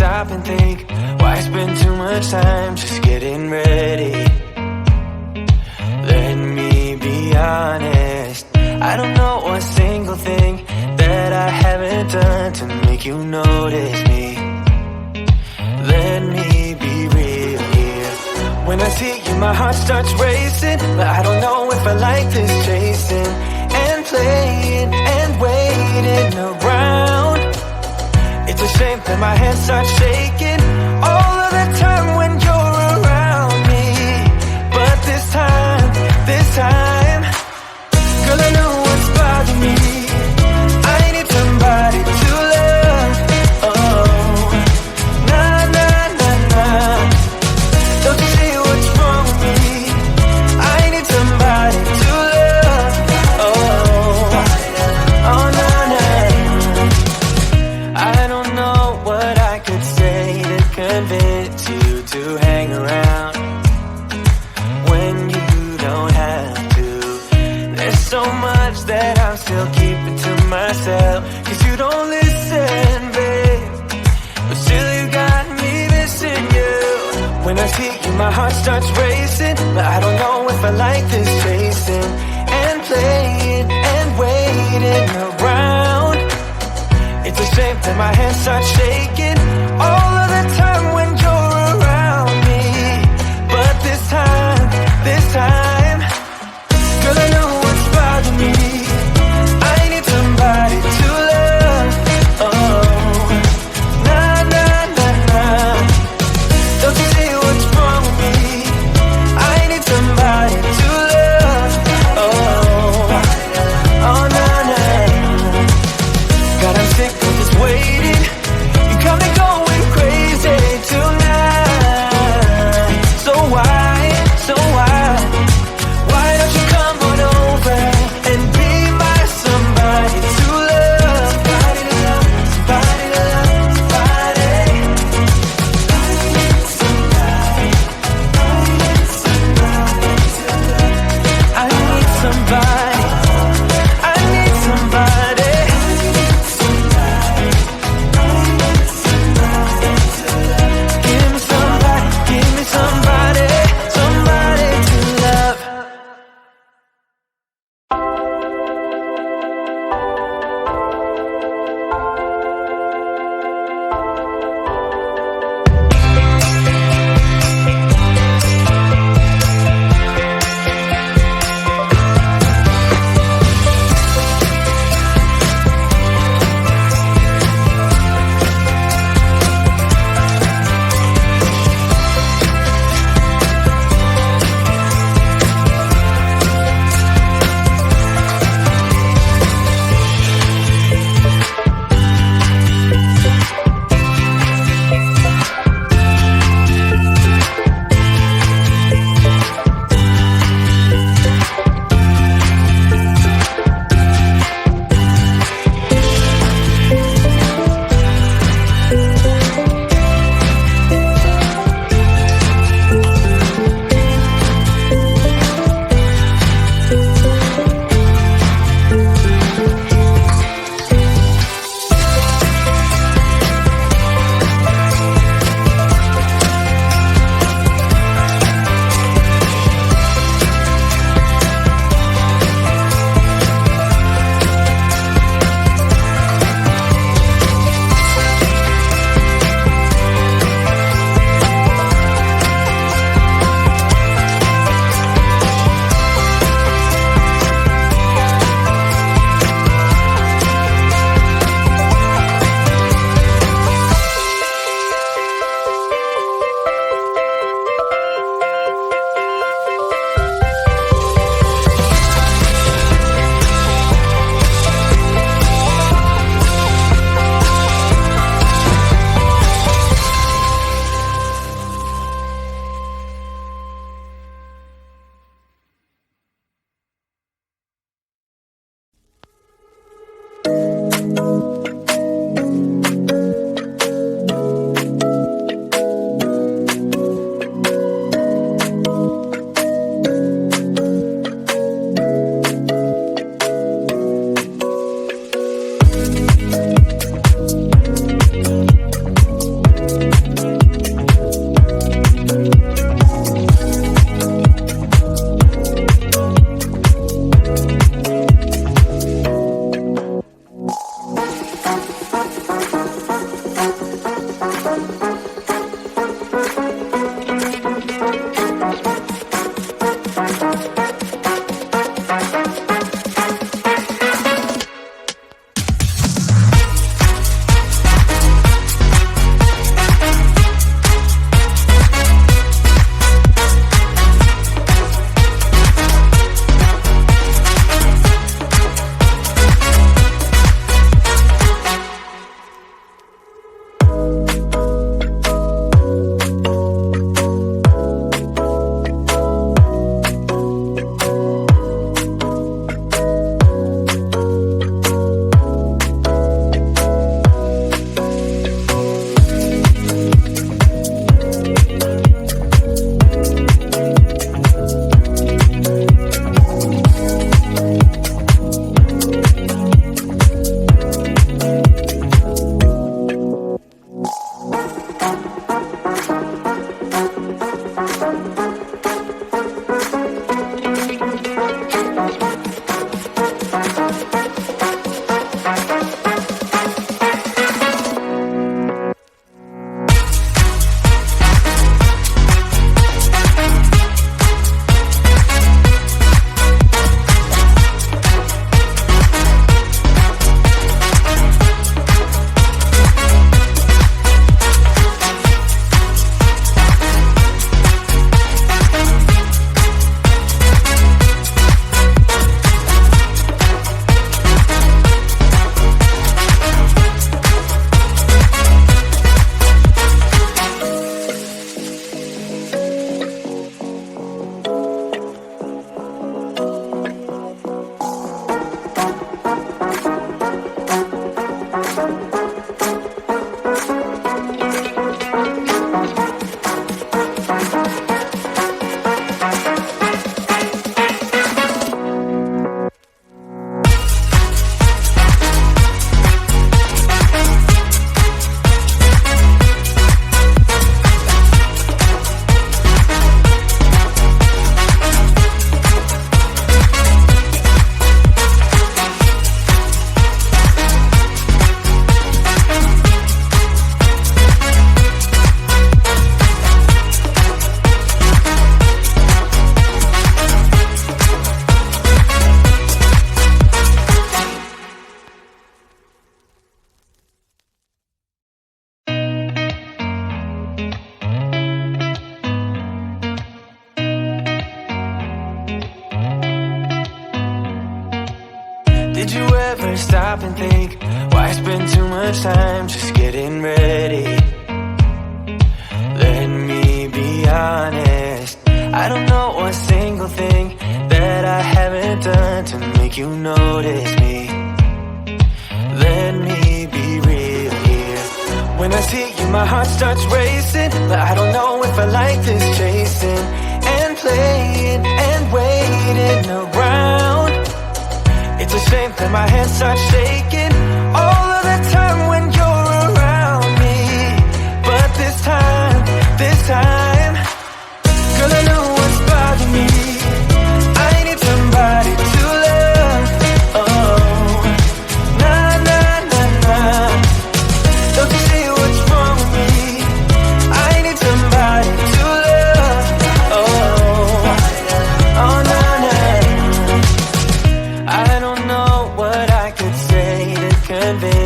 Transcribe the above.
stop and think, why spend too much time just getting ready? Let me be honest, I don't know a single thing that I haven't done to make you notice me. Let me be real here. When I see you, my heart starts racing, but I don't know if I like this chasing and playing and waiting around. It's a shame that my hands start shaking all of the time when you're around me. But this time, girl, I know what's bothering me. I need somebody to love. Oh, nah, nah, nah, nah. Don't you see what's wrong with me? I need somebody to love. Oh, oh, nah, nah. I don't know what I could say to convince you to hang around when you don't have to. There's so much that I'm still keeping to myself, 'cause you don't listen, babe. But still you got me missing you. When I see you, my heart starts racing, but I don't know if I like this chasing and playing and waiting around. It's a shame that my hands start shaking all of the time when you're around me. But this time, girl, I know what's bothering me. I need somebody to love. Oh, nah, nah, nah, nah. Don't you see what's wrong with me? I need somebody to love. Oh, oh, nah, nah. God, I'm sick of this waiting. You come and go ever stop and think, why spend too much time just getting ready? Let me be honest, I don't know a single thing that I haven't done to make you notice me. Let me be real here. When I see you, my heart starts racing, but I don't know if I like this chasing and playing and waiting around. It's a shame that my hands start shaking all of the time when you're around me. But this time, girl, I know what's bothering me. I need somebody to love. Oh, nah, nah, nah, nah. Don't you see what's wrong with me? I need somebody to love. Oh, oh, nah, nah. I don't know what I could say to convey